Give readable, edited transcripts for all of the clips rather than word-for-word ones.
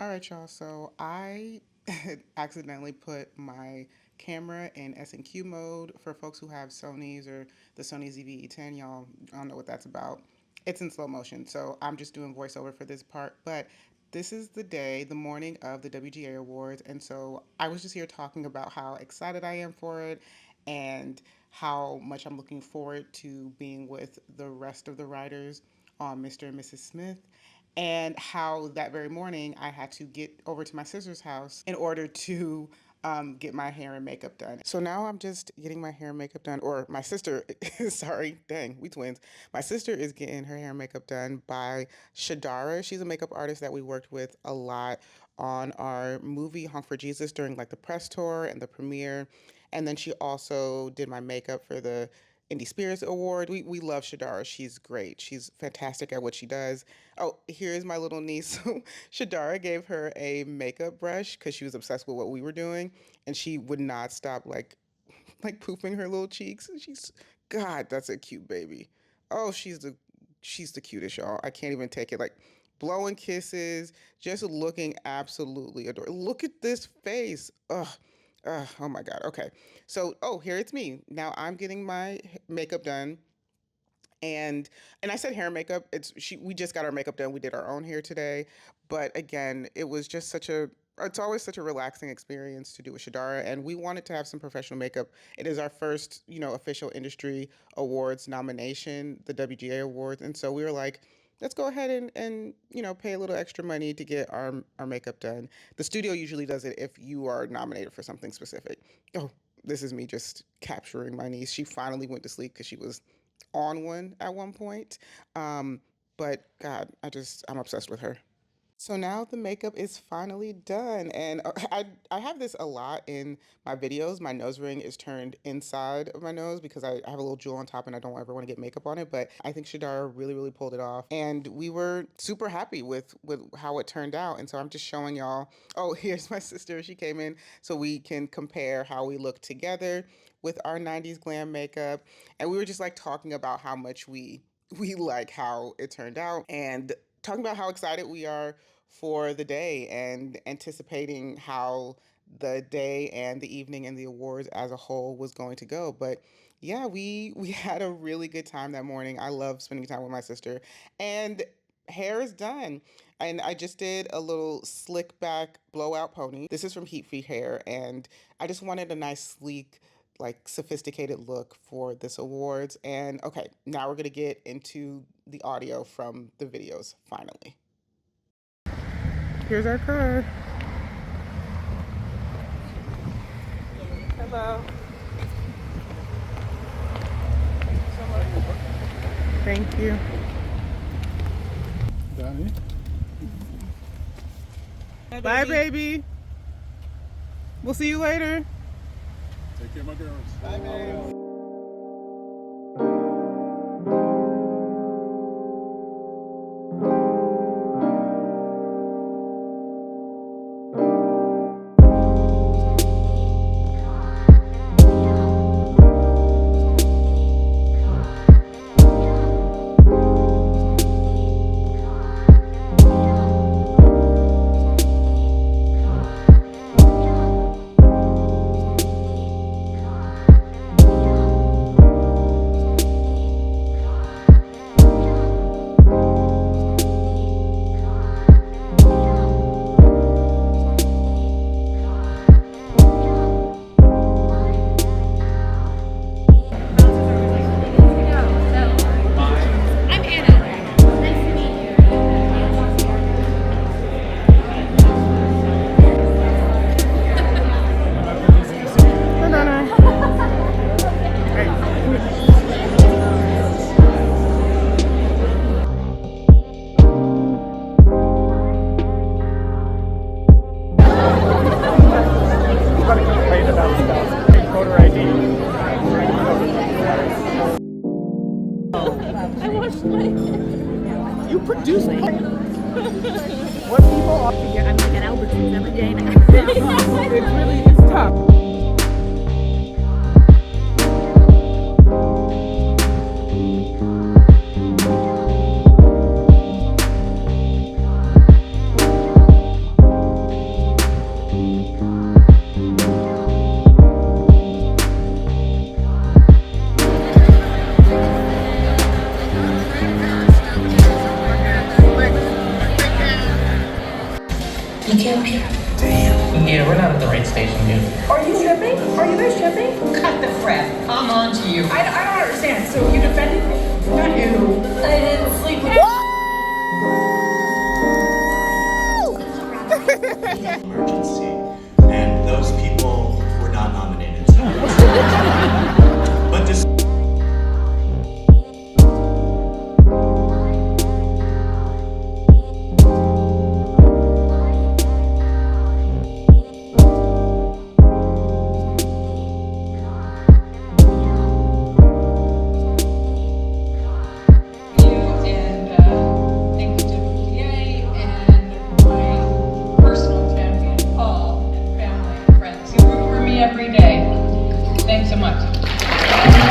All right, y'all. So I accidentally put my camera in S&Q mode. For folks who have Sony's or the Sony ZV-E10, y'all don't know what that's about. It's in slow motion, so I'm just doing voiceover for this part. But this is the day, the morning of the WGA Awards, and so I was just here talking about how excited I am for it and how much I'm looking forward to being with the rest of the writers on Mr. and Mrs. Smith, and how that very morning I had to get over to my sister's house in order to get my hair and makeup done. So now I'm just getting my hair and makeup done, or my sister, sorry, dang, we twins. My sister is getting her hair and makeup done by Shadara. She's a makeup artist that we worked with a lot on our movie Honk for Jesus during like the press tour and the premiere. And then she also did my makeup for the Indie Spirits Award. We love Shadara. She's great. She's fantastic at what she does. Oh, here's my little niece. So Shadara gave her a makeup brush because she was obsessed with what we were doing, and she would not stop like poofing her little cheeks. And she's God, that's a cute baby. Oh, she's the cutest, y'all. I can't even take it. Like blowing kisses, just looking absolutely adorable. Look at this face. Ugh. Oh my God. Okay. So, oh, here it's me. Now I'm getting my makeup done. And I said hair and makeup. We just got our makeup done. We did our own hair today. But again, it was just it's always such a relaxing experience to do with Shadara, and we wanted to have some professional makeup. It is our first, official industry awards nomination, the WGA Awards, and so we were like, let's go ahead and pay a little extra money to get our makeup done. The studio usually does it if you are nominated for something specific. Oh, this is me just capturing my niece. She finally went to sleep because she was on one at one point. Um, but God, I'm obsessed with her. So now the makeup is finally done, and I have this a lot in my videos. My nose ring is turned inside of my nose because I have a little jewel on top, and I don't ever want to get makeup on it. But I think Shadara really pulled it off, and we were super happy with how it turned out. And so I'm just showing y'all. Oh, here's my sister. She came in so we can compare how we look together with our '90s glam makeup, and we were just like talking about how much we like how it turned out, and talking about how excited we are for the day and anticipating how the day and the evening and the awards as a whole was going to go. But yeah, we had a really good time that morning. I love spending time with my sister. And hair is done. And I just did a little slick back blowout pony. This is from Heat Feet Hair, and I just wanted a nice sleek, like sophisticated look for this awards. And okay, now we're gonna get into the audio from the videos finally. Here's our car. Hello. Thank you. Danny. Bye, baby. We'll see you later. Take care of my girls. Bye, babe. You produce What people are. I'm like at Albertsons every day now. it's tough. Yeah, we're not at the right station yet. Are you shipping? Are you guys shipping? Cut the crap. I'm on to you. I don't understand. So you defended me? Not you. I didn't sleep with emergency, and those people were not nominated. But this. Thank you to WGA and my personal champion, Paul, and family and friends who root for me every day. Thanks so much.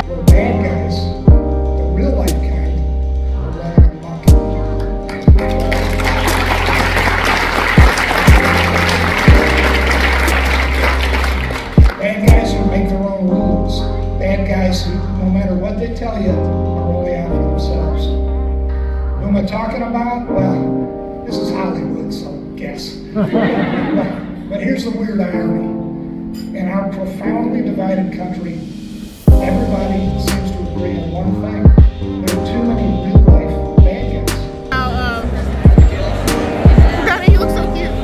We're bad guys, the real life kind, are running amok. Bad guys who make their own rules. Bad guys who, no matter what they tell you, are only out for themselves. Who am I talking about? Well, this is Hollywood, so guess. But here's the weird irony. In our profoundly divided country, everybody seems to agree on one thing. There are too many real-life bad guys. Brownie, you look so cute.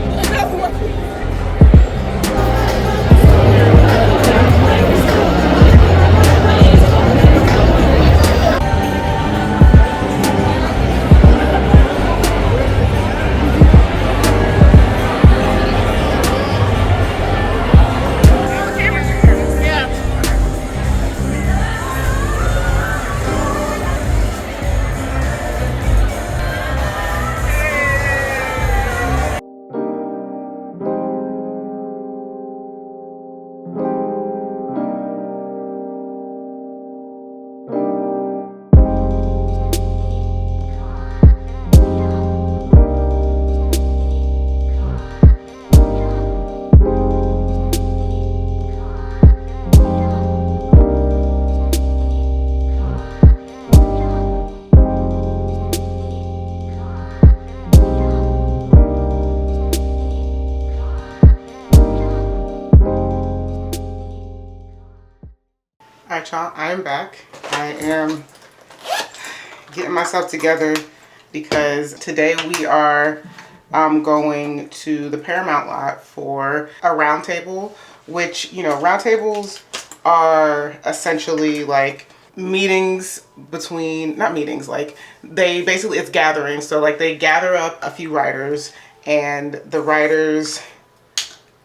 Alright, y'all, I am back. I am getting myself together because today we are going to the Paramount lot for a roundtable, which, you know, roundtables are essentially like meetings between, not meetings, like they basically, it's gatherings. So like they gather up a few writers and the writers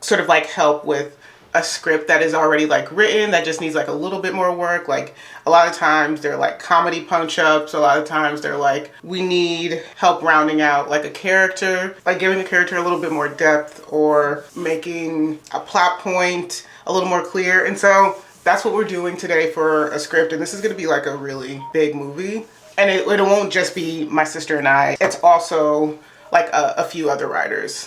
sort of like help with a script that is already like written that just needs like a little bit more work. Like a lot of times they're like comedy punch ups, a lot of times they're like we need help rounding out like a character, like giving the character a little bit more depth or making a plot point a little more clear. And so that's what we're doing today for a script, and this is going to be like a really big movie, and it won't just be my sister and I. It's also like a few other writers,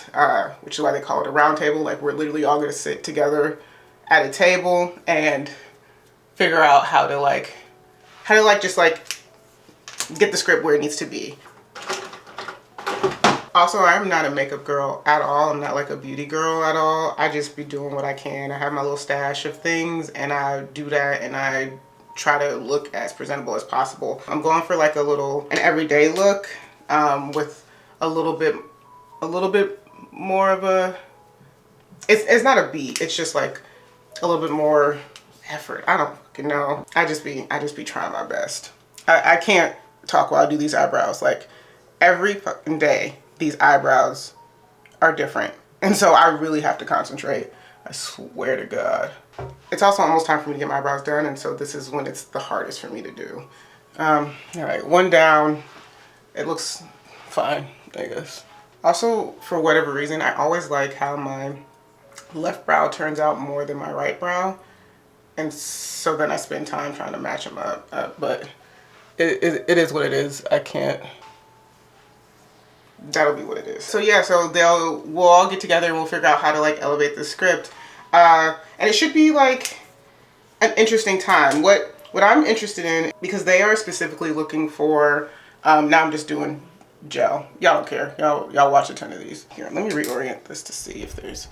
which is why they call it a round table. Like we're literally all gonna sit together at a table and figure out how to just like get the script where it needs to be. Also, I'm not a makeup girl at all. I'm not like a beauty girl at all. I just be doing what I can. I have my little stash of things and I do that and I try to look as presentable as possible. I'm going for like an everyday look with a little bit more of a, it's not a beat, it's just like a little bit more effort. I don't fucking know. I just be trying my best. I can't talk while I do these eyebrows. Like every fucking day these eyebrows are different, and so I really have to concentrate. I swear to God. It's also almost time for me to get my eyebrows done, and so this is when it's the hardest for me to do. All right, one down. It looks fine, I guess. Also, for whatever reason, I always like how my left brow turns out more than my right brow, and so then I spend time trying to match them up. But it is what it is. I can't. That'll be what it is. So yeah, so we'll all get together and we'll figure out how to like elevate the script, and it should be like an interesting time. What I'm interested in, because they are specifically looking for. Now I'm just doing gel. Y'all don't care. Y'all watch a ton of these. Here, let me reorient this to see if there's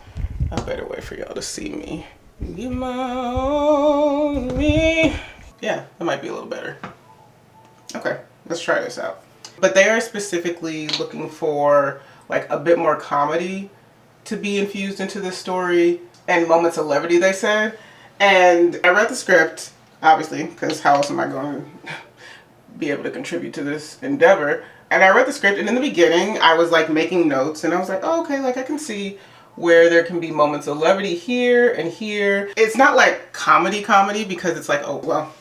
a better way for y'all to see me. You moan me. Yeah, that might be a little better. Okay, let's try this out. But they are specifically looking for like a bit more comedy to be infused into this story and moments of levity, they said. And I read the script, obviously, because how else am I going to be able to contribute to this endeavor? And I read the script, and in the beginning, I was like making notes, and I was like, oh, okay, like I can see where there can be moments of levity here and here. It's not like comedy because it's like, oh, well,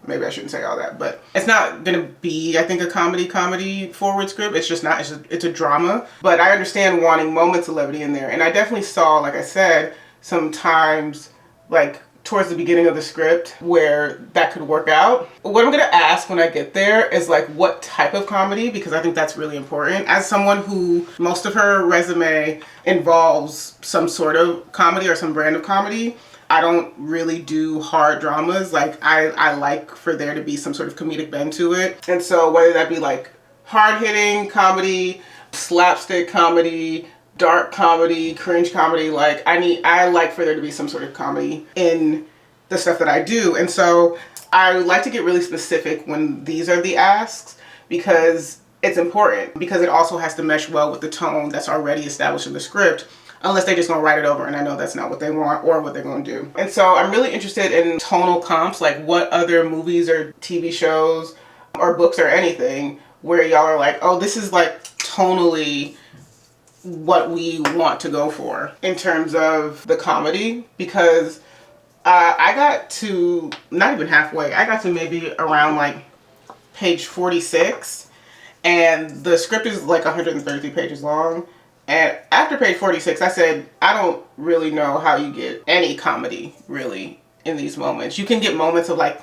maybe I shouldn't say all that, but it's not gonna be, I think, a comedy forward script. It's just not. It's a drama. But I understand wanting moments of levity in there, and I definitely saw, like I said, sometimes like towards the beginning of the script where that could work out. What I'm gonna ask when I get there is like what type of comedy, because I think that's really important. As someone who most of her resume involves some sort of comedy or some brand of comedy, I don't really do hard dramas. Like I like for there to be some sort of comedic bend to it. And so whether that be like hard-hitting comedy, slapstick comedy, dark comedy, cringe comedy, like I like for there to be some sort of comedy in the stuff that I do. And so I like to get really specific when these are the asks, because it's important, because it also has to mesh well with the tone that's already established in the script, unless they're just gonna write it over, and I know that's not what they want or what they're gonna do. And so I'm really interested in tonal comps, like what other movies or TV shows or books or anything where y'all are like, oh, this is like tonally what we want to go for in terms of the comedy, because I got to, not even halfway, I got to maybe around like page 46, and the script is like 133 pages long. And after page 46, I said, I don't really know how you get any comedy, really, in these moments. You can get moments of, like,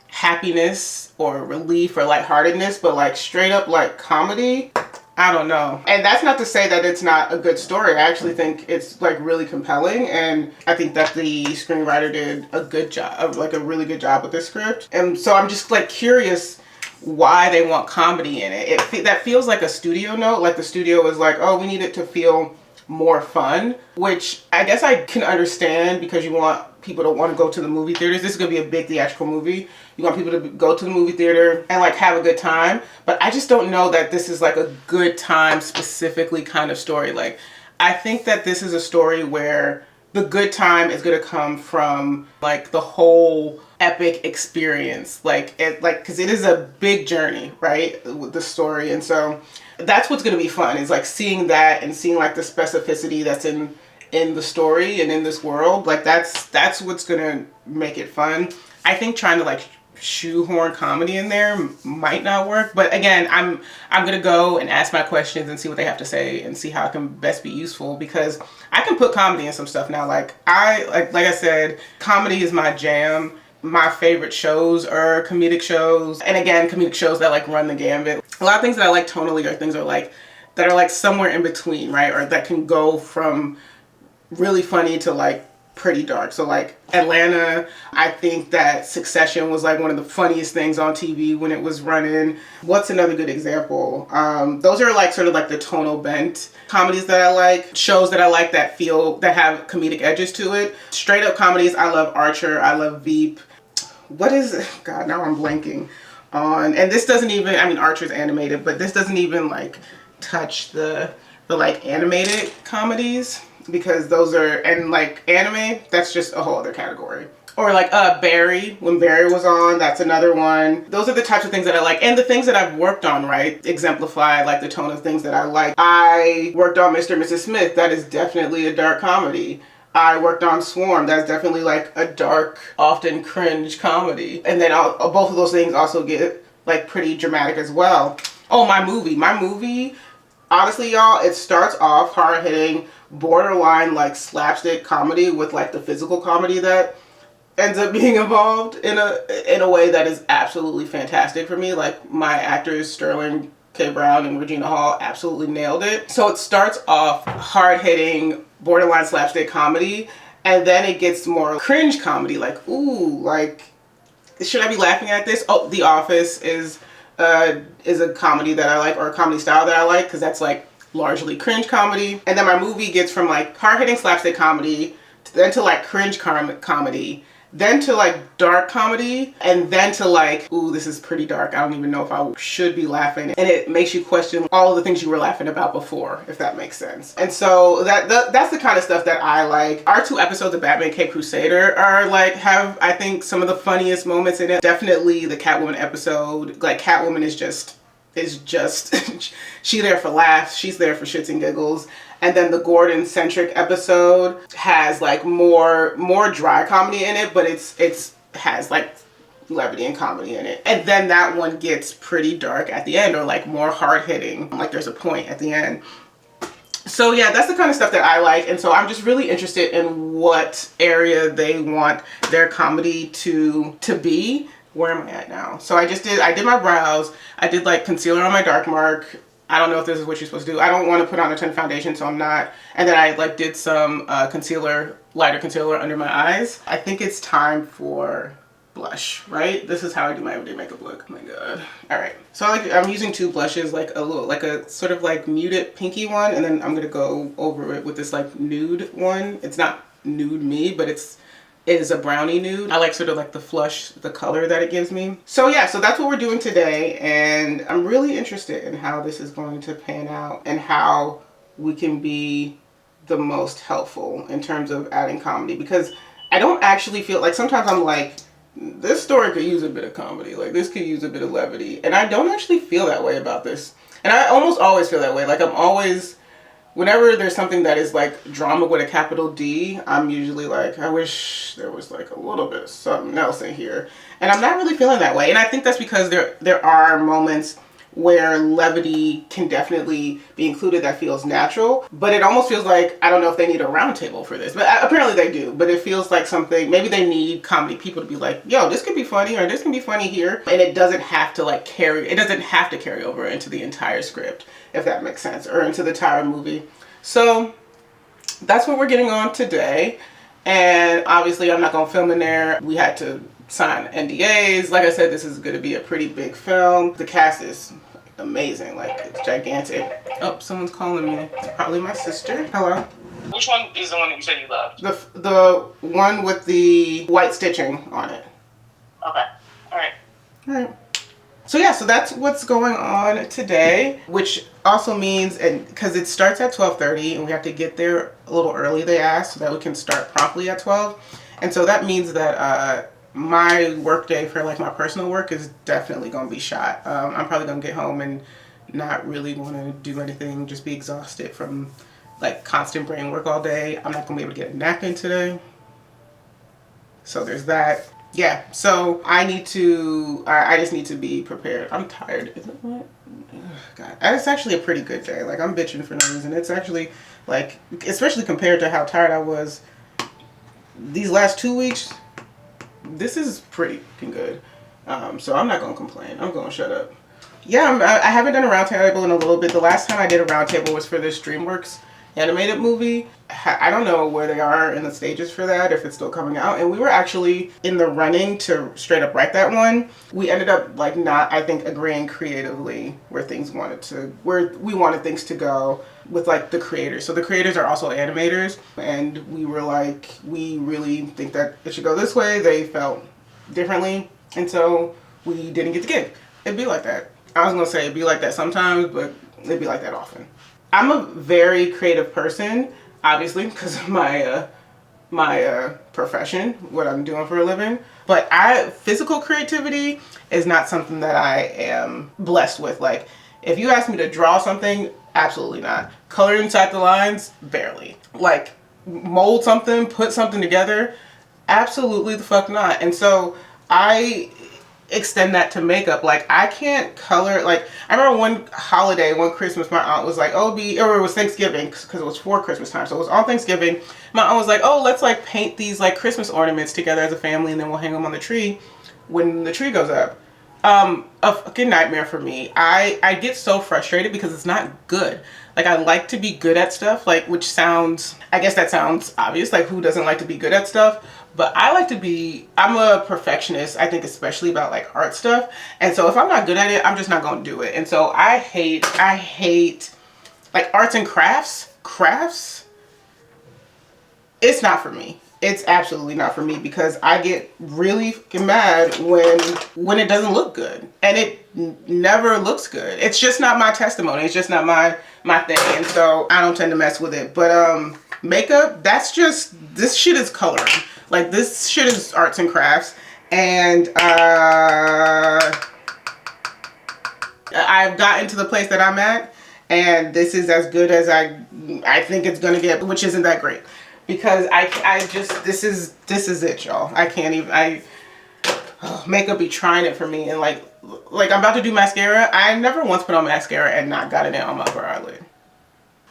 happiness or relief or lightheartedness, but, like, straight up, like, comedy, I don't know. And that's not to say that it's not a good story. I actually think it's, like, really compelling, and I think that the screenwriter did a good job, like, a really good job with this script. And so I'm just, like, curious why they want comedy in it. That feels like a studio note, like the studio is like, oh, we need it to feel more fun, which I guess I can understand, because you want people to want to go to the movie theaters. This is going to be a big theatrical movie. You want people to go to the movie theater and like have a good time, but I just don't know that this is like a good time specifically kind of story. Like, I think that this is a story where the good time is going to come from like the whole epic experience, because it is a big journey, right, with the story. And so that's what's going to be fun, is like seeing that and seeing like the specificity that's in the story and in this world. Like that's what's going to make it fun. I think trying to like shoehorn comedy in there might not work, but again, I'm gonna go and ask my questions and see what they have to say and see how it can best be useful, because I can put comedy in some stuff now. Like I said, comedy is my jam. My favorite shows are comedic shows, and again, comedic shows that like run the gambit. A lot of things that I like tonally are things that are like somewhere in between, right, or that can go from really funny to like pretty dark. So like Atlanta, I think that Succession was like one of the funniest things on TV when it was running. What's another good example? Those are like sort of like the tonal bent comedies that I like, shows that I like that have comedic edges to it. Straight up comedies, I love Archer, I love Veep. What is it? God, now I'm blanking on, and this doesn't even, I mean, Archer's animated, but this doesn't even like touch the like animated comedies, because those are, and like anime, that's just a whole other category. Or like Barry, when Barry was on, that's another one. Those are the types of things that I like, and the things that I've worked on, right, exemplify like the tone of things that I like. I worked on Mr. and Mrs. Smith. That is definitely a dark comedy. I worked on Swarm. That's definitely like a dark, often cringe comedy. And then both of those things also get like pretty dramatic as well. Oh, my movie, honestly, y'all, it starts off hard-hitting, borderline like slapstick comedy with like the physical comedy that ends up being involved in a way that is absolutely fantastic for me. Like, my actors Sterling K. Brown and Regina Hall absolutely nailed it. So it starts off hard-hitting, borderline slapstick comedy, and then it gets more cringe comedy, like, ooh, like, should I be laughing at this? Oh, The Office is is a comedy that I like, or a comedy style that I like, because that's like largely cringe comedy. And then my movie gets from like hard-hitting slapstick comedy, then to like cringe comedy, then to like dark comedy, and then to like, ooh, this is pretty dark. I don't even know if I should be laughing. And it makes you question all of the things you were laughing about before, if that makes sense. And so that's the kind of stuff that I like. Our 2 episodes of Batman Cape Crusader are like, have, I think, some of the funniest moments in it. Definitely the Catwoman episode. Like, Catwoman is just she there for laughs. She's there for shits and giggles. And then the Gordon centric episode has like more dry comedy in it, but it's has like levity and comedy in it. And then that one gets pretty dark at the end, or like more hard hitting. Like there's a point at the end. So yeah, that's the kind of stuff that I like. And so I'm just really interested in what area they want their comedy to be. Where am I at now? So I did my brows. I did like concealer on my dark mark. I don't know if this is what you're supposed to do. I don't want to put on a ton of foundation, so I'm not. And then I like did some lighter concealer under my eyes. I think it's time for blush, right? This is how I do my everyday makeup look. Oh my god. All right. So I'm using 2 blushes, like a sort of like muted pinky one, and then I'm gonna go over it with this like nude one. It's not nude me, but it is a brownie nude. I like sort of like the color that it gives me. So yeah, so that's what we're doing today, and I'm really interested in how this is going to pan out and how we can be the most helpful in terms of adding comedy, because I don't actually feel like, sometimes I'm like, this story could use a bit of comedy, like this could use a bit of levity, and I don't actually feel that way about this. And I almost always feel that way. Like I'm always, whenever there's something that is like drama with a capital D, I'm usually like, I wish there was like a little bit of something else in here. And I'm not really feeling that way. And I think that's because there are moments where levity can definitely be included that feels natural. But it almost feels like, I don't know if they need a round table for this, but apparently they do. But it feels like something, maybe they need comedy people to be like, yo, this could be funny, or this can be funny here. And it doesn't have to like it doesn't have to carry over into the entire script, if that makes sense, or into the entire movie. So that's what we're getting on today. And obviously I'm not gonna film in there. We had to sign NDAs. Like I said, this is gonna be a pretty big film. The cast is amazing, like it's gigantic. Oh, someone's calling me. Probably my sister. Hello. Which one is the one that you said you loved? The one with the white stitching on it. Okay. All right. All right. So yeah, so that's what's going on today, which also means, and because it starts at 12:30 and we have to get there a little early, they asked, so that we can start promptly at 12. And so that means that my work day for like my personal work is definitely going to be shot. I'm probably going to get home and not really want to do anything, just be exhausted from like constant brain work all day. I'm not going to be able to get a nap in today. So there's that. Yeah, so I just need to be prepared. I'm tired. Is it what? God, it's actually a pretty good day. Like, I'm bitching for no reason. It's actually, like, especially compared to how tired I was these last 2 weeks, this is pretty good. So I'm not going to complain. I'm going to shut up. Yeah, I haven't done a roundtable in a little bit. The last time I did a roundtable was for this DreamWorks animated movie. I don't know where they are in the stages for that, if it's still coming out. And we were actually in the running to straight up write that one. We ended up like not, I think, agreeing creatively where we wanted things to go with like the creators. So the creators are also animators, and we were like, we really think that it should go this way. They felt differently, and so we didn't get the gig. It'd be like that. I was gonna say it'd be like that sometimes, but it'd be like that often. I'm a very creative person, obviously, because of my profession, what I'm doing for a living. But physical creativity is not something that I am blessed with. Like, if you ask me to draw something, absolutely not. Color inside the lines, barely. Like, mold something, put something together, absolutely the fuck not. And so I extend that to makeup. Like, I can't color. Like, I remember one Christmas, my aunt was like, or it was Thanksgiving, because it was for Christmas time, so it was on Thanksgiving. My aunt was like, oh, let's like paint these like Christmas ornaments together as a family, and then we'll hang them on the tree when the tree goes up. A fucking nightmare for me. I get so frustrated because it's not good. Like, I like to be good at stuff, like, which sounds, I guess that sounds obvious, like, who doesn't like to be good at stuff? But I like to be, I'm a perfectionist, I think, especially about like art stuff. And so if I'm not good at it, I'm just not going to do it. And so I hate like arts and crafts. It's not for me. It's absolutely not for me, because I get really fucking mad when it doesn't look good, and it never looks good. It's just not my testimony. It's just not my thing, and so I don't tend to mess with it. But makeup, that's just, this shit is coloring. Like, this shit is arts and crafts, and I've gotten to the place that I'm at, and this is as good as I think it's gonna get, which isn't that great. Because I just, this is it, y'all. I can't even, makeup be trying it for me. And like I'm about to do mascara. I never once put on mascara and not got it in on my upper eyelid.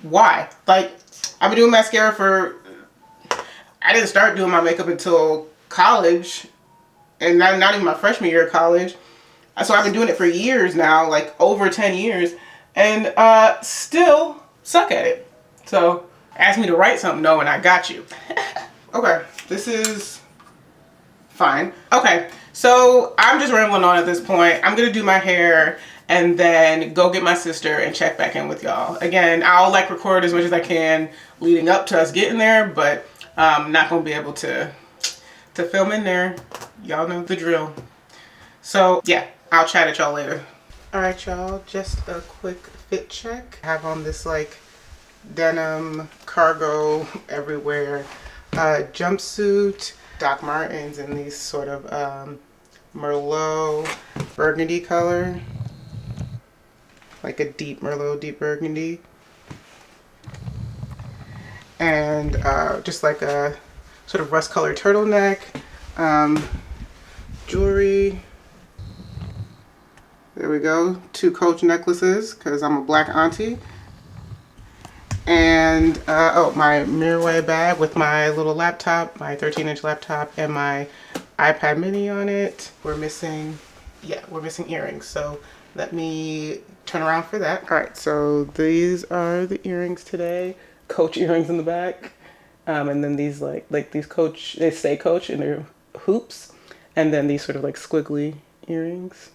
Why? Like, I've been doing mascara I didn't start doing my makeup until college, and not even my freshman year of college. So I've been doing it for years now, like over 10 years, and still suck at it. So ask me to write something, no, and I got you. Okay, this is fine. Okay, so I'm just rambling on at this point. I'm gonna do my hair and then go get my sister and check back in with y'all. Again, I'll like record as much as I can leading up to us getting there, but I'm not gonna be able to film in there. Y'all know the drill. So yeah, I'll chat at y'all later. All right, y'all, just a quick fit check. I have on this like denim cargo everywhere jumpsuit, Doc Martens in these sort of Merlot burgundy color, like a deep Merlot, deep burgundy, and just like a sort of rust colored turtleneck, jewelry. There we go, 2 Coach necklaces because I'm a black auntie. And oh, my Mirway bag with my little laptop, my 13-inch laptop, and my iPad mini on it. We're missing earrings, so let me turn around for that. All right, so these are the earrings today. Coach earrings in the back, and then these like these Coach, they say Coach, and they're hoops, and then these sort of like squiggly earrings.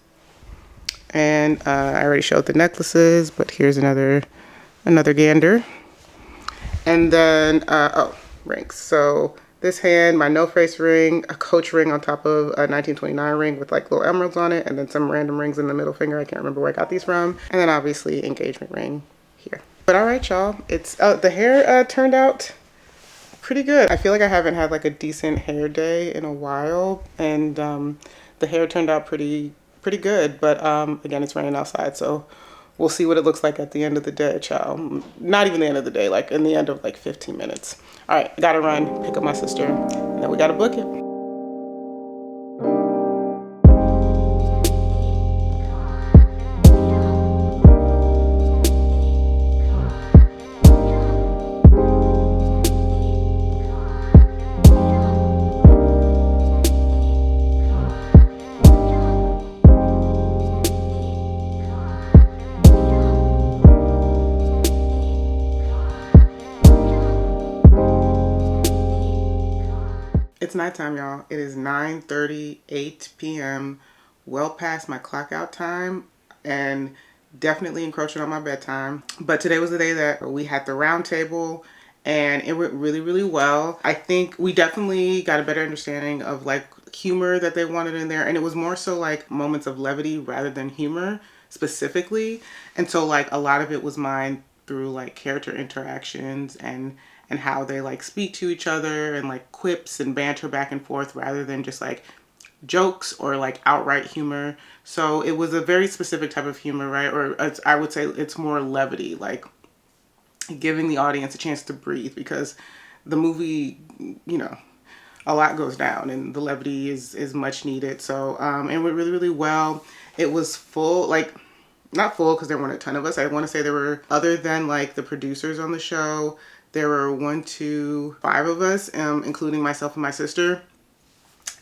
And I already showed the necklaces, but here's another gander. And then, rings. So this hand, my no face ring, a Coach ring on top of a 1929 ring with like little emeralds on it, and then some random rings in the middle finger. I can't remember where I got these from. And then obviously engagement ring here. But all right, y'all, it's, the hair turned out pretty good. I feel like I haven't had like a decent hair day in a while, and the hair turned out pretty good. But again, it's raining outside, so we'll see what it looks like at the end of the day, child. Not even the end of the day, like in the end of like 15 minutes. All right, I gotta run, pick up my sister, and then we gotta book it. It's nighttime, y'all. It is 9:38 p.m. Well past my clock out time and definitely encroaching on my bedtime. But today was the day that we had the round table, and it went really, really well. I think we definitely got a better understanding of like humor that they wanted in there, and it was more so like moments of levity rather than humor specifically. And so like a lot of it was mine through like character interactions and how they like speak to each other, and like quips and banter back and forth rather than just like jokes or like outright humor. So it was a very specific type of humor, right? Or I would say it's more levity, like giving the audience a chance to breathe, because the movie, you know, a lot goes down and the levity is much needed. So it went really, really well. It was full, like not full because there weren't a ton of us. I want to say there were, other than like the producers on the show, there were 1, 2, 5 of us, including myself and my sister,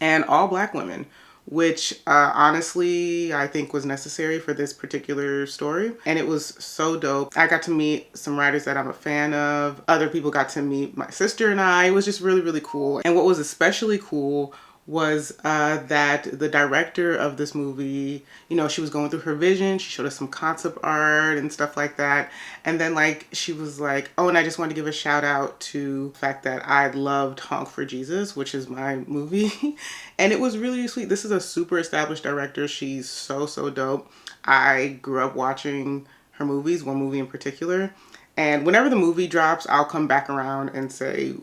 and all black women, which honestly I think was necessary for this particular story. And it was so dope. I got to meet some writers that I'm a fan of. Other people got to meet my sister and I. It was just really, really cool. And what was especially cool was that the director of this movie, you know, she was going through her vision. She showed us some concept art and stuff like that. And then like she was like, oh, and I just wanted to give a shout out to the fact that I loved Honk for Jesus, which is my movie. And it was really sweet. This is a super established director. She's so, so dope. I grew up watching her movies, one movie in particular. And whenever the movie drops, I'll come back around and say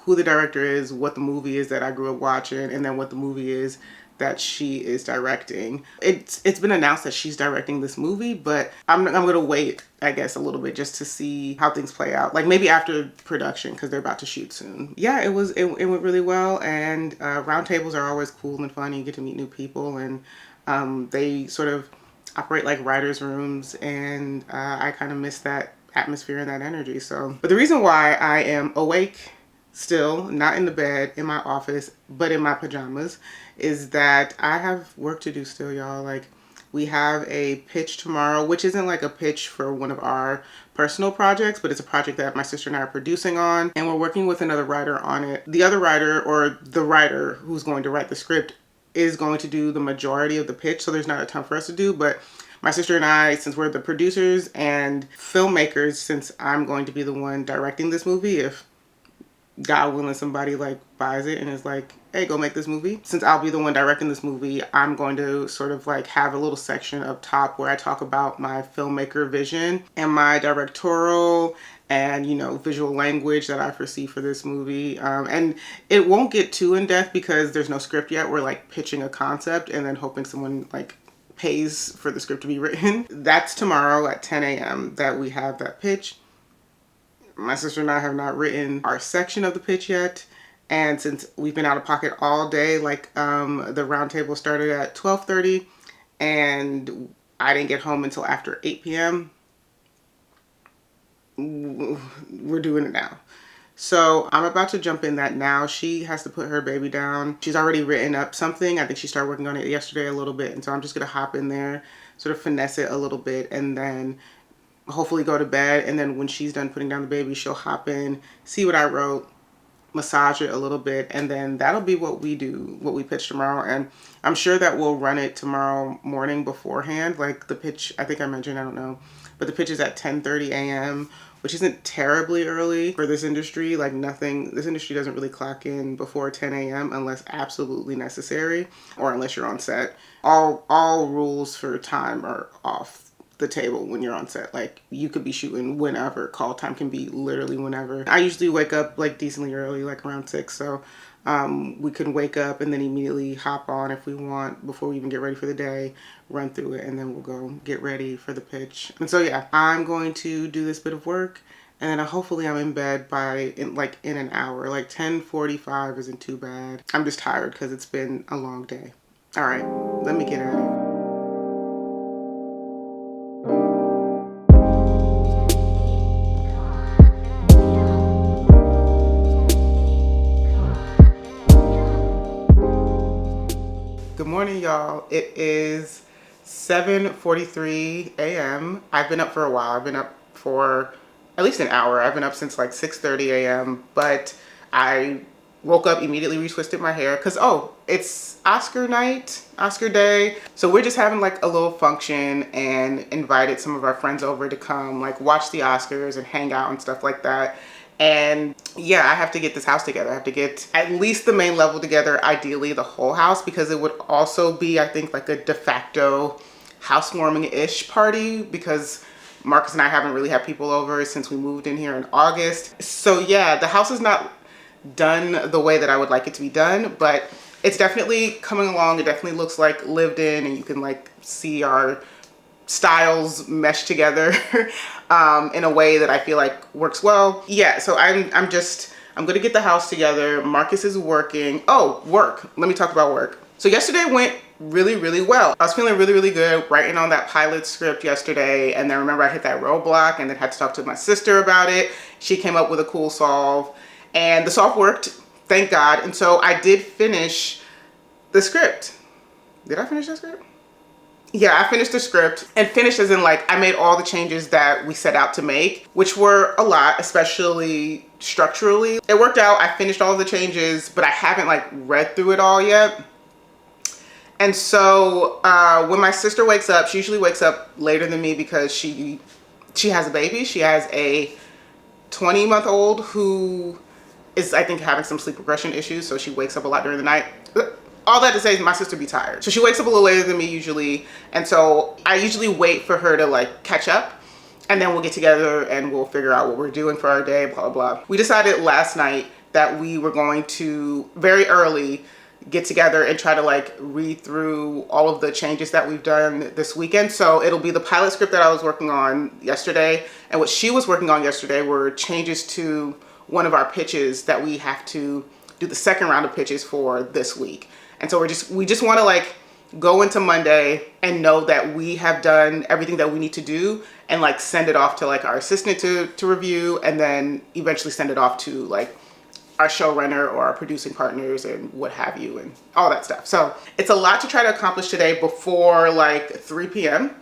who the director is, what the movie is that I grew up watching, and then what the movie is that she is directing. It's been announced that she's directing this movie, but I'm gonna wait, I guess, a little bit just to see how things play out. Like maybe after production, because they're about to shoot soon. Yeah, it went really well, and roundtables are always cool and fun. You get to meet new people, and they sort of operate like writers' rooms, and I kind of miss that atmosphere and that energy. So, but the reason why I am awake still, not in the bed in my office, but in my pajamas, is that I have work to do still, y'all. Like, we have a pitch tomorrow, which isn't like a pitch for one of our personal projects, but it's a project that my sister and I are producing on, and we're working with another writer on it. The other writer, or the writer who's going to write the script, is going to do the majority of the pitch, so there's not a ton for us to do, but my sister and I, since we're the producers and filmmakers, since I'm going to be the one directing this movie, if God willing somebody like buys it and is like, hey, go make this movie. Since I'll be the one directing this movie, I'm going to sort of like have a little section up top where I talk about my filmmaker vision and my directorial and, you know, visual language that I foresee for this movie. And it won't get too in depth because there's no script yet. We're like pitching a concept and then hoping someone like pays for the script to be written. That's tomorrow at 10 a.m. that we have that pitch. My sister and I have not written our section of the pitch yet. And since we've been out of pocket all day, like the roundtable started at 12:30 and I didn't get home until after 8 p.m. We're doing it now. So I'm about to jump in that now. She has to put her baby down. She's already written up something. I think she started working on it yesterday a little bit. And so I'm just going to hop in there, sort of finesse it a little bit, and then hopefully go to bed. And then when she's done putting down the baby, she'll hop in, see what I wrote, massage it a little bit, and then that'll be what we do, what we pitch tomorrow. And I'm sure that we'll run it tomorrow morning beforehand. Like the pitch, I think I mentioned, I don't know, but the pitch is at 10:30 a.m., which isn't terribly early for this industry. Like nothing, this industry doesn't really clock in before 10 a.m. unless absolutely necessary or unless you're on set. All rules for time are off the table when you're on set. Like you could be shooting whenever. Call time can be literally whenever. I usually wake up like decently early, like around 6, so we can wake up and then immediately hop on if we want before we even get ready for the day, run through it, and then we'll go get ready for the pitch. And so yeah, I'm going to do this bit of work, and then hopefully I'm in bed by in an hour. Like 10:45 isn't too bad. I'm just tired because it's been a long day. All right, let me get at it. Good morning, y'all. It is 7:43 a.m. I've been up for a while. I've been up for at least an hour. I've been up since like 6:30 a.m. But I woke up, immediately retwisted my hair because, oh, it's Oscar night, Oscar day. So we're just having like a little function and invited some of our friends over to come like watch the Oscars and hang out and stuff like that. And yeah, I have to get this house together. I have to get at least the main level together, ideally the whole house, because it would also be, I think, like a de facto housewarming-ish party because Marcus and I haven't really had people over since we moved in here in August. So yeah, the house is not done the way that I would like it to be done, but it's definitely coming along. It definitely looks like lived in, and you can like see our styles mesh together in a way that I feel like works well. Yeah, so I'm gonna get the house together. Marcus is working. Oh, work. Let me talk about work. So yesterday went really, really well. I was feeling really, really good writing on that pilot script yesterday, and then remember I hit that roadblock and then had to talk to my sister about it. She came up with a cool solve, and the solve worked, thank God. And so I did finish the script. Did I finish that script? Yeah, I finished the script, and finished as in like I made all the changes that we set out to make, which were a lot, especially structurally. It worked out. I finished all of the changes, but I haven't like read through it all yet. And so when my sister wakes up, she usually wakes up later than me because she has a baby. She has a 20-month-old who is, I think, having some sleep regression issues, so she wakes up a lot during the night. All that to say is my sister be tired. So she wakes up a little later than me usually, and so I usually wait for her to like catch up, and then we'll get together and we'll figure out what we're doing for our day, blah, blah, blah. We decided last night that we were going to, very early, get together and try to like read through all of the changes that we've done this weekend. So it'll be the pilot script that I was working on yesterday, and what she was working on yesterday were changes to one of our pitches that we have to do the second round of pitches for this week. And so we just want to like go into Monday and know that we have done everything that we need to do, and like send it off to like our assistant to review, and then eventually send it off to like our showrunner or our producing partners and what have you, and all that stuff. So it's a lot to try to accomplish today before like 3 p.m.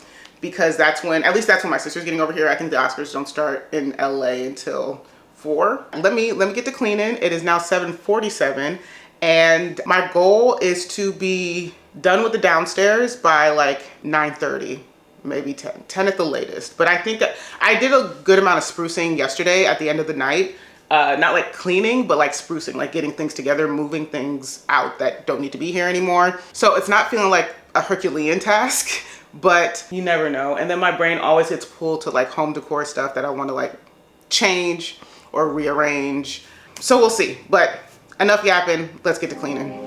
because that's when, at least that's when my sister's getting over here. I think the Oscars don't start in LA until 4. Let me get to cleaning. It is now 7:47, and my goal is to be done with the downstairs by like 9:30, maybe 10 at the latest. But I think that I did a good amount of sprucing yesterday at the end of the night. Not like cleaning, but like sprucing, like getting things together, moving things out that don't need to be here anymore. So it's not feeling like a Herculean task, but you never know. And then my brain always gets pulled to like home decor stuff that I want to like change or rearrange. So we'll see, but enough yapping, let's get to cleaning.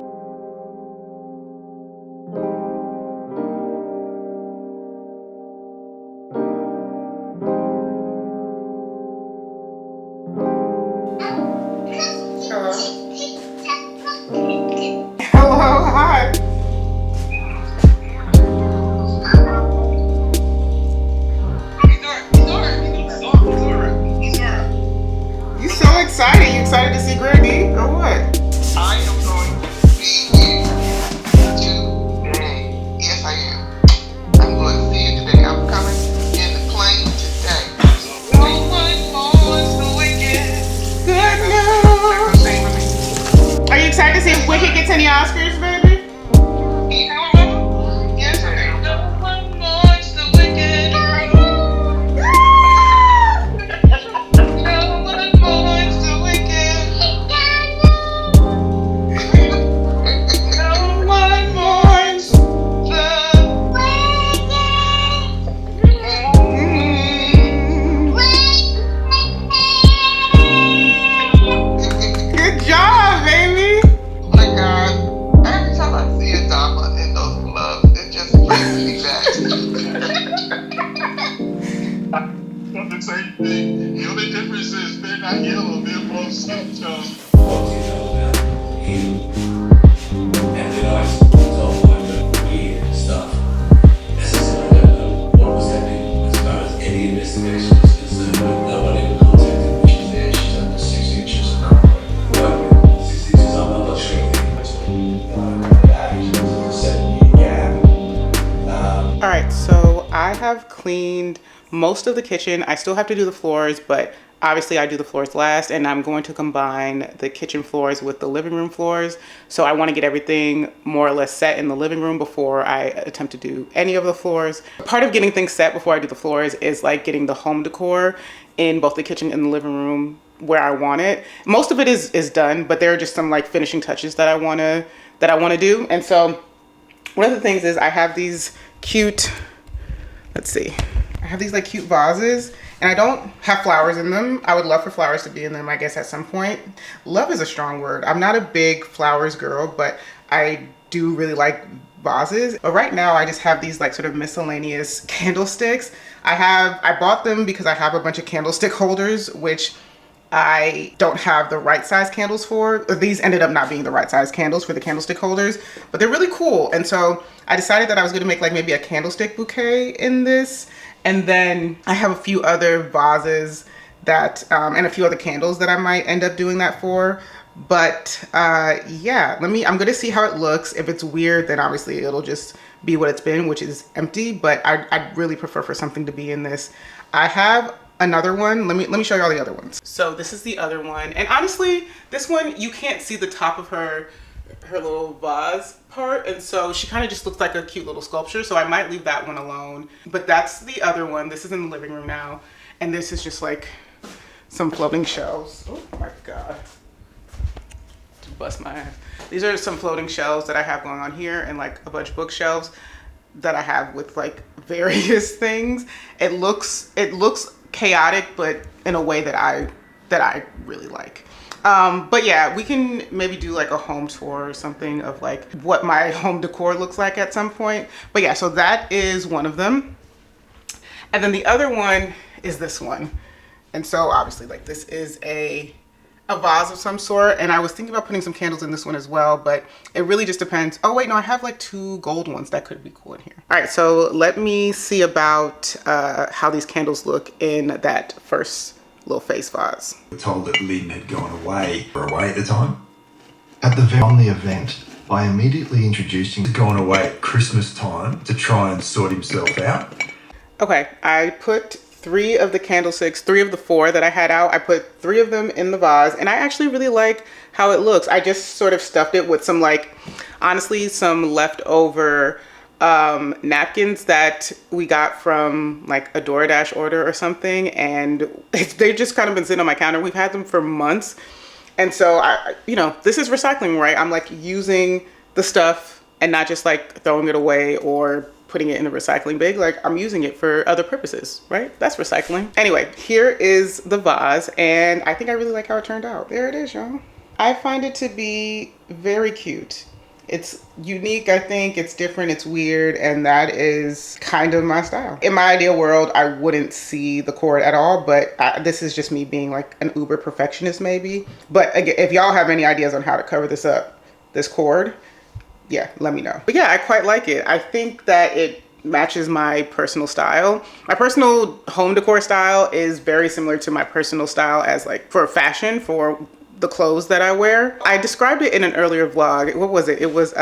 Hello, hi. You so excited? You excited to see Granny or what? I am going to be here today. Yes, I am. I'm going to see you today. I'm coming in the plane today. No one wants the wicked. Good news. Are you excited to see if Wicked gets any Oscars, baby? Yes, I am. No one wants the wicked. No one wants the wicked. No one wants Good job, baby. Oh my God. Every time I see a Dama in those gloves, it just brings me back. The same thing. The only difference is they're not yellow, they're both skin tone. All right, so I have cleaned most of the kitchen. I still have to do the floors, but obviously I do the floors last, and I'm going to combine the kitchen floors with the living room floors. So I want to get everything more or less set in the living room before I attempt to do any of the floors. Part of getting things set before I do the floors is like getting the home decor in both the kitchen and the living room where I want it. Most of it is done, but there are just some like finishing touches that I want to do. And so one of the things is I have these cute, let's see, I have these like cute vases, and I don't have flowers in them. I would love for flowers to be in them, I guess, at some point. Love is a strong word. I'm not a big flowers girl, but I do really like vases. But right now I just have these like sort of miscellaneous candlesticks. I bought them because I have a bunch of candlestick holders, which I don't have the right size candles for. These ended up not being the right size candles for the candlestick holders, but they're really cool. And so I decided that I was gonna make like maybe a candlestick bouquet in this. And then I have a few other vases that, and a few other candles that I might end up doing that for. But yeah, I'm gonna see how it looks. If it's weird, then obviously it'll just be what it's been, which is empty. But I'd really prefer for something to be in this. I have another one. Let me show you all the other ones. So this is the other one, and honestly, this one you can't see the top of her little vase part, and so she kind of just looks like a cute little sculpture. So I might leave that one alone. But that's the other one. This is in the living room now, and this is just like some floating shelves. Oh my god. Bust my ass. These are some floating shelves that I have going on here, and like a bunch of bookshelves that I have with like various things. It looks chaotic, but in a way that I really like. But yeah, we can maybe do like a home tour or something of like what my home decor looks like at some point. But yeah, so that is one of them. And then the other one is this one. And so obviously like this is a vase of some sort, and I was thinking about putting some candles in this one as well, but it really just depends. Oh wait, no, I have like 2 gold ones that could be cool in here. All right, so let me see about how these candles look in that first little face vase. We're told that Lynn had gone away at the time. On the event, by immediately introducing He'd gone away at Christmas time to try and sort himself out. Okay, I put 3 of the candlesticks, 3 of the 4 that I had out. I put 3 of them in the vase, and I actually really like how it looks. I just sort of stuffed it with some like, honestly, some leftover napkins that we got from like a DoorDash order or something, and they've just kind of been sitting on my counter. We've had them for months, and so this is recycling, right? I'm like using the stuff and not just like throwing it away or putting it in the recycling bin. Like I'm using it for other purposes, right? That's recycling. Anyway, here is the vase, and I think I really like how it turned out. There it is, y'all. I find it to be very cute. It's unique, I think. It's different, it's weird, and that is kind of my style. In my ideal world, I wouldn't see the cord at all, but this is just me being like an uber perfectionist maybe. But again, if y'all have any ideas on how to cover this up, this cord, yeah, let me know. But yeah, I quite like it. I think that it matches my personal style. My personal home decor style is very similar to my personal style as like for fashion, for the clothes that I wear. I described it in an earlier vlog. What was it? It was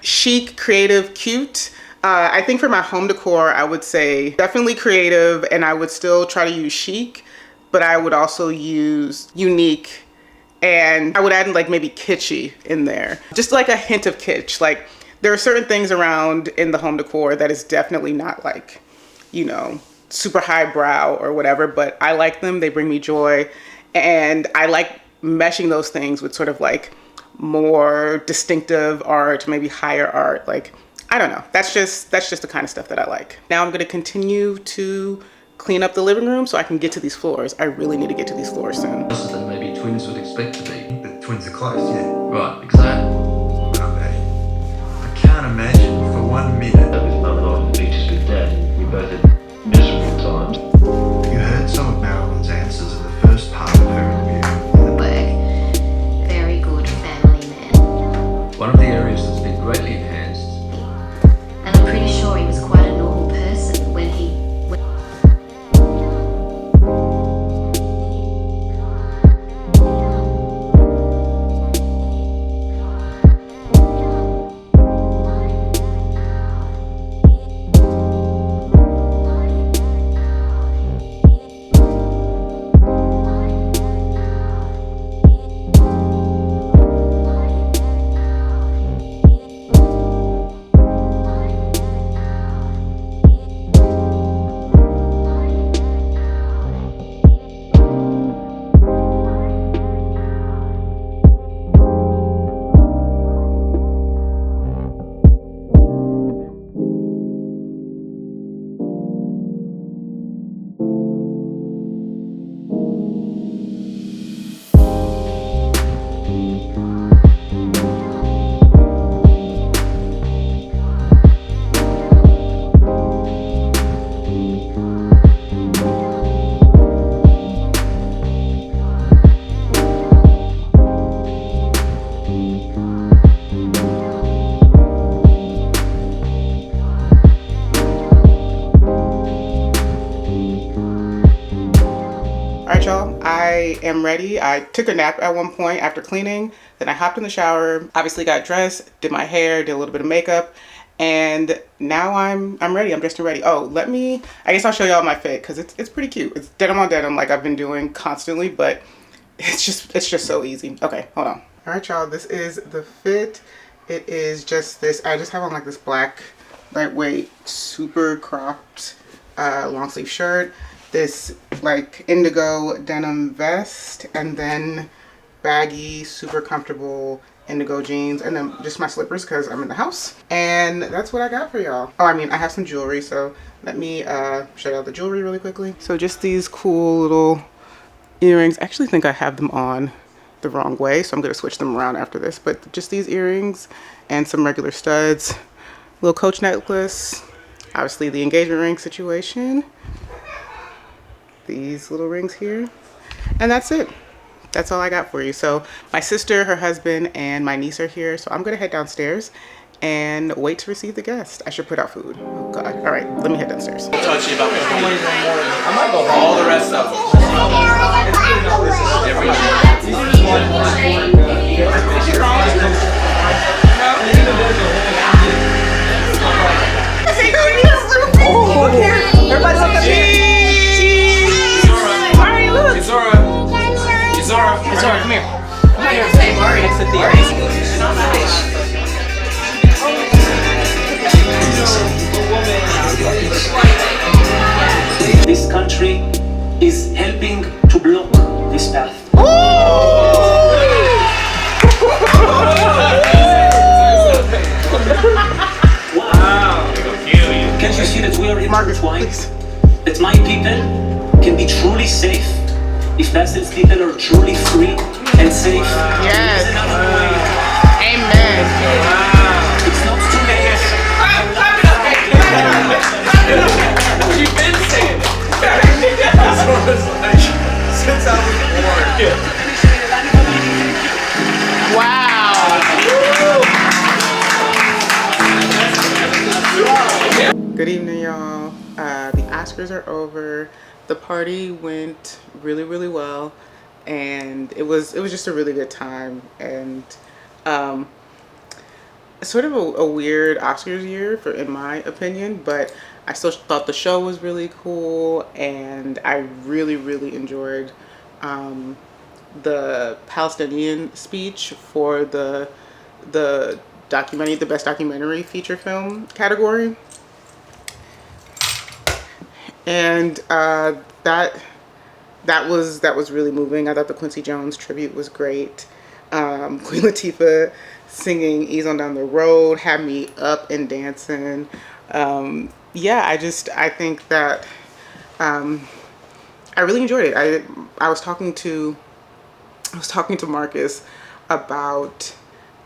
chic, creative, cute. I think for my home decor, I would say definitely creative, and I would still try to use chic, but I would also use unique, and I would add like maybe kitschy in there. Just like a hint of kitsch. Like there are certain things around in the home decor that is definitely not like, super highbrow or whatever, but I like them. They bring me joy, and I like meshing those things with sort of like more distinctive art, maybe higher art. Like, I don't know. That's just the kind of stuff that I like. Now I'm gonna continue to clean up the living room so I can get to these floors. I really need to get to these floors soon. Than maybe twins would expect to be. The twins are close, yeah. Right, exactly. I can't imagine for 1 minute. With mum and I in the pictures with dad, we both had miserable times. You heard some of Marilyn's answers in the first part of her interview. Very good family man. One of the areas that's been greatly enhanced. And I'm pretty sure he was quite a normal person when he... Alright y'all, I am ready. I took a nap at one point after cleaning, then I hopped in the shower, obviously got dressed, did my hair, did a little bit of makeup, and now I'm ready. I'm dressed and ready. Oh, I guess I'll show y'all my fit because it's pretty cute. It's denim on denim like I've been doing constantly, but it's just so easy. Okay, hold on. Alright y'all, this is the fit. It is just this, I just have on like this black, lightweight, super cropped long sleeve shirt, this like indigo denim vest, and then baggy, super comfortable indigo jeans, and then just my slippers because I'm in the house. And that's what I got for y'all. Oh, I mean, I have some jewelry, so let me show y'all the jewelry really quickly. So just these cool little earrings. I actually think I have them on the wrong way, so I'm gonna switch them around after this, but just these earrings and some regular studs, little Coach necklace, obviously the engagement ring situation, these little rings here, and that's it. That's all I got for you. So my sister, her husband, and my niece are here, so I'm gonna head downstairs and wait to receive the guest. I should put out food. Oh god. All right, let me head downstairs. Touchy about I might go all the rest of them. Everybody look at me. Mari, look. It's Zora. It's Zora. It's Zora, come here. Come here. Say Mari. It's the This country is helping to block this path. Wow. Can't you see that we are intertwined? That my people can be truly safe if Basel's people are truly free and safe. Yes. Amen. It's not too late. You've been saying it. Since I was born. Wow. Good evening, y'all. The Oscars are over. The party went really, really well, and it was just a really good time. And sort of a weird Oscars year in my opinion, but I still thought the show was really cool, and I really, really enjoyed the Palestinian speech for the documentary, the best documentary feature film category. And that was really moving. I thought the Quincy Jones tribute was great. Queen Latifah singing Ease on Down the Road had me up and dancing. Yeah, I think that I really enjoyed it. I was talking to Marcus about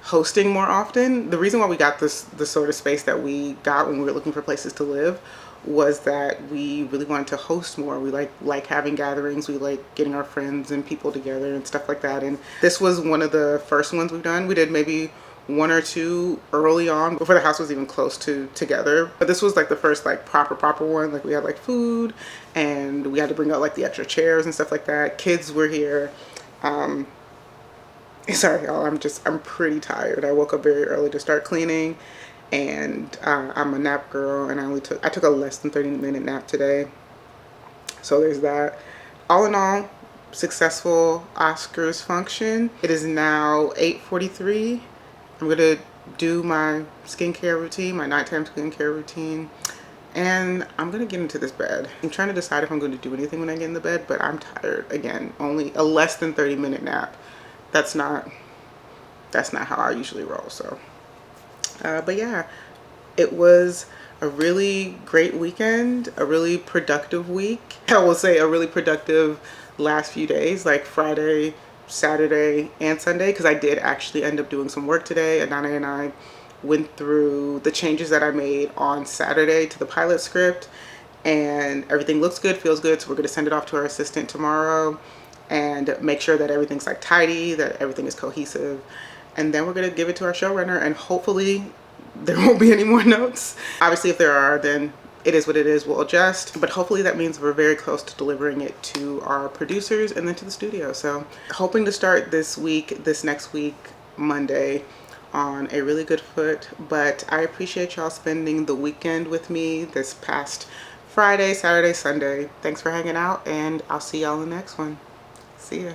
hosting more often. The reason why we got the sort of space that we got when we were looking for places to live was that we really wanted to host more. We like having gatherings. We like getting our friends and people together and stuff like that. And this was one of the first ones we've done. We did maybe one or two early on before the house was even close to together. But this was like the first like proper one. Like we had like food, and we had to bring out like the extra chairs and stuff like that. Kids were here. Sorry y'all, I'm pretty tired. I woke up very early to start cleaning, and I'm a nap girl, and I took a less than 30-minute nap today. So there's that. All in all, successful Oscars function. It is now 8:43. I'm gonna do my skincare routine, my nighttime skincare routine, and I'm gonna get into this bed. I'm trying to decide if I'm going to do anything when I get in the bed, but I'm tired again. Only a less than 30-minute nap. That's not how I usually roll. So but yeah, it was a really great weekend, a really productive week. I will say a really productive last few days, like Friday, Saturday, and Sunday, because I did actually end up doing some work today. Adana and I went through the changes that I made on Saturday to the pilot script, and everything looks good, feels good, so we're going to send it off to our assistant tomorrow and make sure that everything's like tidy, that everything is cohesive, and then we're going to give it to our showrunner, and hopefully there won't be any more notes. Obviously if there are, then it is what it is. We'll adjust, but hopefully that means we're very close to delivering it to our producers and then to the studio. So hoping to start this next week, Monday, on a really good foot. But I appreciate y'all spending the weekend with me this past Friday, Saturday, Sunday. Thanks for hanging out, and I'll see y'all in the next one. See ya.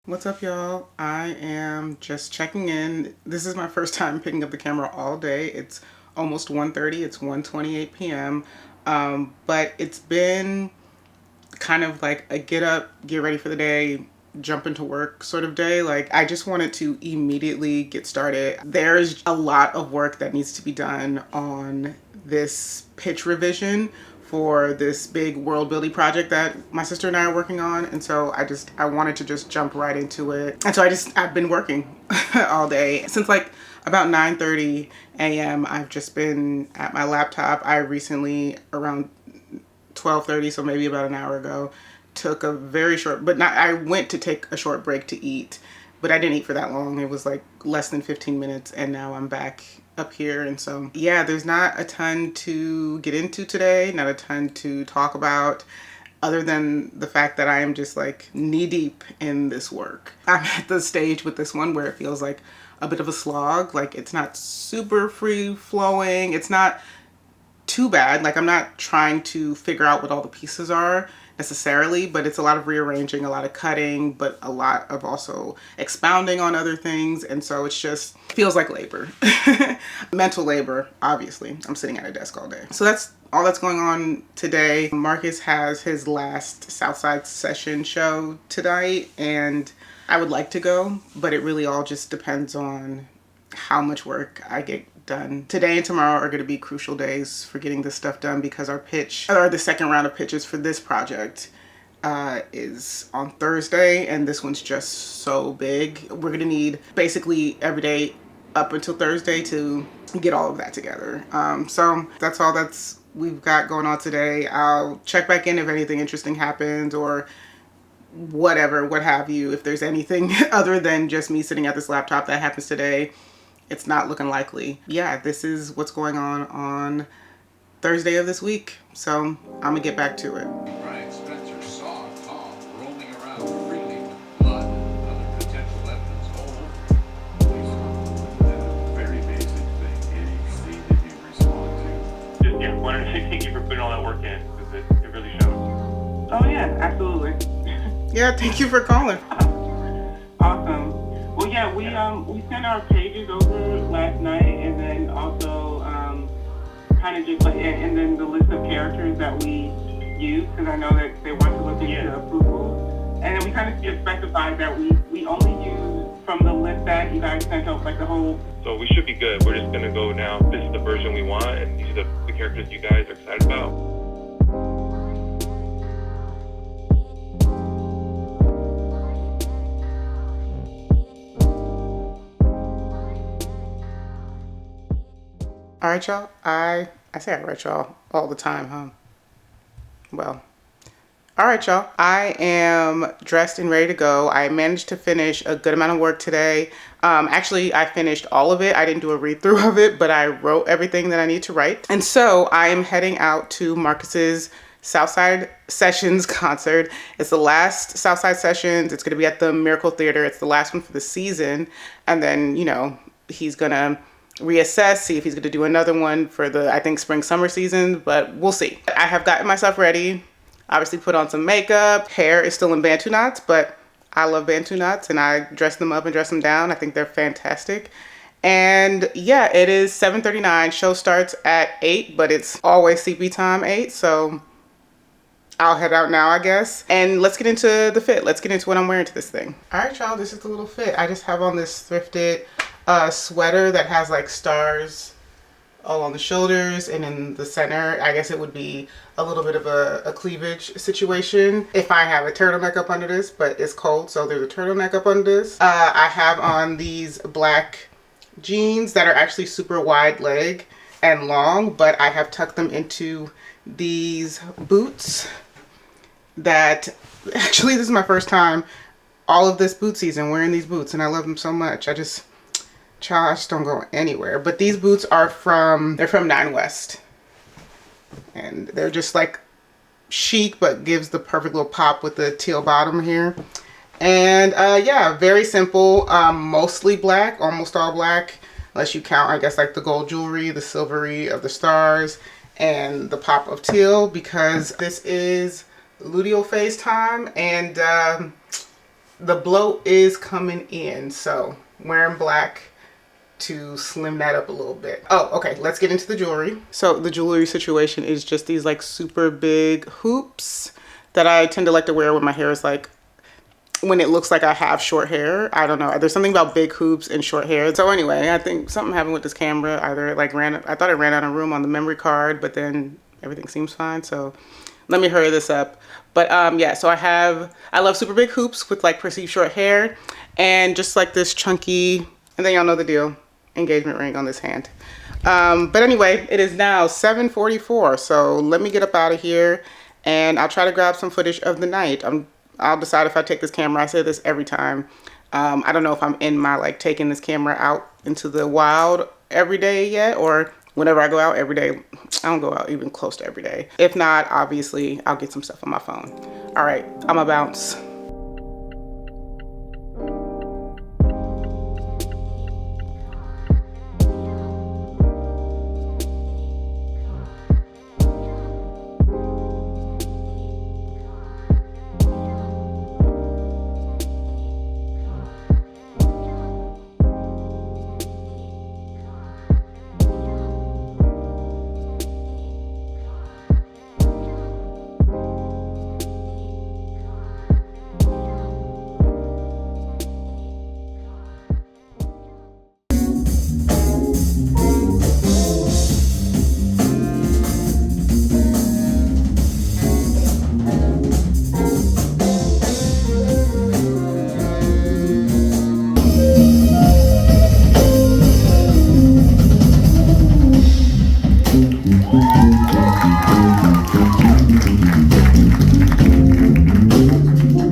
What's up, y'all? I am just checking in. This is my first time picking up the camera all day. It's almost 1:30. It's 1:28 p.m. But it's been kind of like a get up, get ready for the day, jump into work sort of day. Like, I just wanted to immediately get started. There's a lot of work that needs to be done on this pitch revision for this big world building project that my sister and I are working on. And so I wanted to just jump right into it. And so I've been working all day since like about 9:30 a.m. I've just been at my laptop. I recently, around 12:30, so maybe about an hour ago, took a very short, I went to take a short break to eat, but I didn't eat for that long. It was like less than 15 minutes, and now I'm back up here. And so yeah, there's not a ton to get into today, not a ton to talk about, other than the fact that I am just like knee deep in this work. I'm at the stage with this one where it feels like a bit of a slog. Like, it's not super free flowing. It's not too bad. Like, I'm not trying to figure out what all the pieces are necessarily, but it's a lot of rearranging, a lot of cutting, but a lot of also expounding on other things. And so it's just feels like labor. Mental labor, obviously. I'm sitting at a desk all day. So that's all that's going on today. Marcus has his last Southside Session show tonight, and I would like to go, but it really all just depends on how much work I get done. Today and tomorrow are going to be crucial days for getting this stuff done, because our pitch, or the second round of pitches for this project, is on Thursday, and this one's just so big. We're going to need basically every day up until Thursday to get all of that together. So that's all we've got going on today. I'll check back in if anything interesting happens, or whatever, what have you. If there's anything other than just me sitting at this laptop that happens today, it's not looking likely. Yeah, this is what's going on Thursday of this week. So I'm gonna get back to it. Brian Spencer saw Tom roaming around freely with blood and other potential evidence all over. Very basic thing. Anything that you respond to. Just, yeah, wanted to say thank you for putting all that work in, because it really shows. Oh yeah, absolutely. Yeah, thank you for calling. Awesome. Well, yeah, we sent our pages over last night, and then also kind of just like, and then the list of characters that we use, because I know that they want to look into approval, and then we kind of just specified that we only use from the list that you guys sent out, like the whole. So we should be good. We're just gonna go now. This is the version we want, and these are the characters you guys are excited about. All right, y'all. I say I write y'all all the time, huh? Well, all right, y'all. I am dressed and ready to go. I managed to finish a good amount of work today. Actually, I finished all of it. I didn't do a read through of it, but I wrote everything that I need to write. And so I am heading out to Marcus's Southside Sessions concert. It's the last Southside Sessions. It's going to be at the Miracle Theater. It's the last one for the season. And then, you know, he's going to reassess, see if he's going to do another one for the, I think, spring summer season, but we'll see. I have gotten myself ready, obviously put on some makeup. Hair is still in Bantu knots, but I love Bantu knots, and I dress them up and dress them down. I think they're fantastic. And yeah, it is 7:39. Show starts at 8, but it's always CP time 8, so I'll head out now, I guess. And let's get into the fit. Let's get into what I'm wearing to this thing. All right, y'all, this is the little fit. I just have on this thrifted sweater that has like stars all on the shoulders, and in the center, I guess it would be a little bit of a cleavage situation if I have a turtleneck up under this, but it's cold, so there's a turtleneck up under this. I have on these black jeans that are actually super wide leg and long, but I have tucked them into these boots that, actually this is my first time all of this boot season wearing these boots, and I love them so much. I just don't go anywhere. But these boots are they're from Nine West. And they're just like chic, but gives the perfect little pop with the teal bottom here. And yeah, very simple, mostly black, almost all black, unless you count, I guess, like the gold jewelry, the silvery of the stars, and the pop of teal, because this is luteal phase time, and the bloat is coming in, so wearing black to slim that up a little bit. Oh, okay, let's get into the jewelry. So the jewelry situation is just these like super big hoops that I tend to like to wear when my hair is like, when it looks like I have short hair. I don't know, there's something about big hoops and short hair. So anyway, I think something happened with this camera. Either it like I thought it ran out of room on the memory card, but then everything seems fine, so let me hurry this up. But yeah, so I love super big hoops with like perceived short hair, and just like this chunky, and then y'all know the deal, engagement ring on this hand. But anyway, it is now 7:44, so let me get up out of here, and I'll try to grab some footage of the night. I'll decide if I take this camera. I say this every time. I don't know if I'm in my like taking this camera out into the wild every day yet, or whenever I go out every day. I don't go out even close to every day. If not, obviously, I'll get some stuff on my phone. All right, I'ma bounce.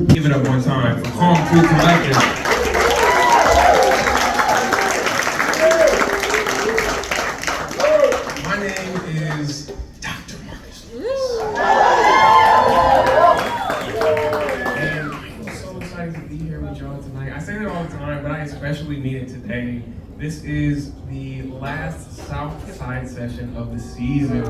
Give it up one time for Calm Cool Collective. My name is Dr. Marcus. And I'm so excited to be here with y'all tonight. I say that all the time, but I especially mean it today. This is the last South Side session of the season.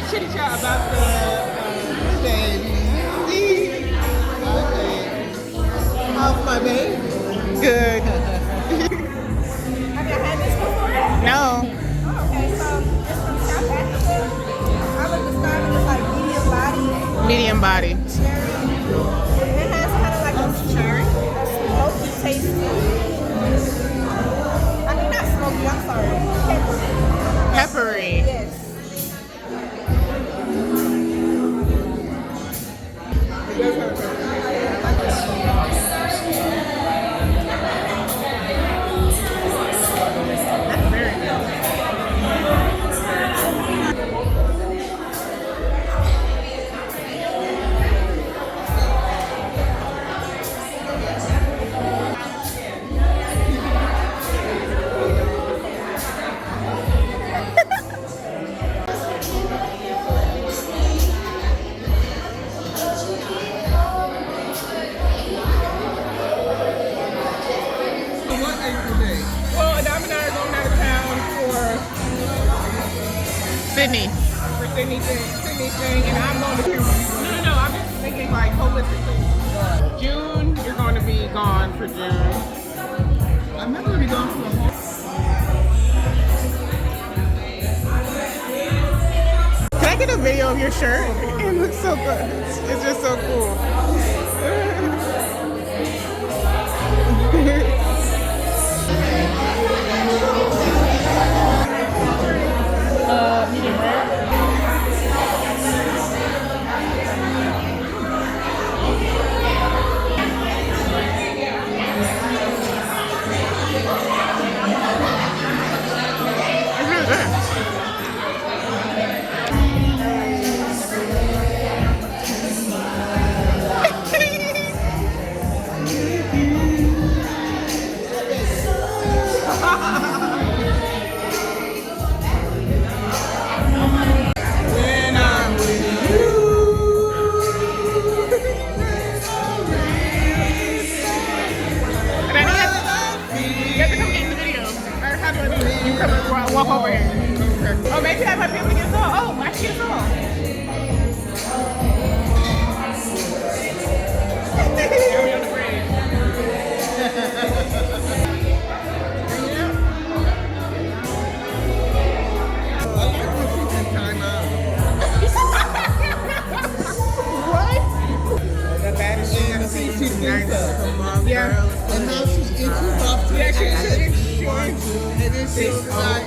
chitty chat about the baby. How's my baby? Good. Have y'all had this before? No. Oh, okay, so it's from South Africa. I would describe it as like medium body. Medium body. It has kind of like a smoky taste to it. I mean, not smoky, I'm sorry. Peppery. Yes. It does have a pepper. I like that. That's very good. What April Day? Well, Adam and I are going out of town Sydney. for Sydney's thing, and I'm going to Kimberly. No, I'm just thinking like holistically. June, you're going to be gone for June. I'm not going to be gone for the whole. Can I get a video of your shirt? It looks so good. It's just so cool. Medium rare. It's really good. When I'm with you. And I think you have to come get in the video. Or how do I do it? You come and walk over here. Oh, maybe I might be able to get a song. Oh, I can get a song. The baddest thing I've seen. She's nice. Yeah. And now she's into buff. Yeah, she's into. And then she's like,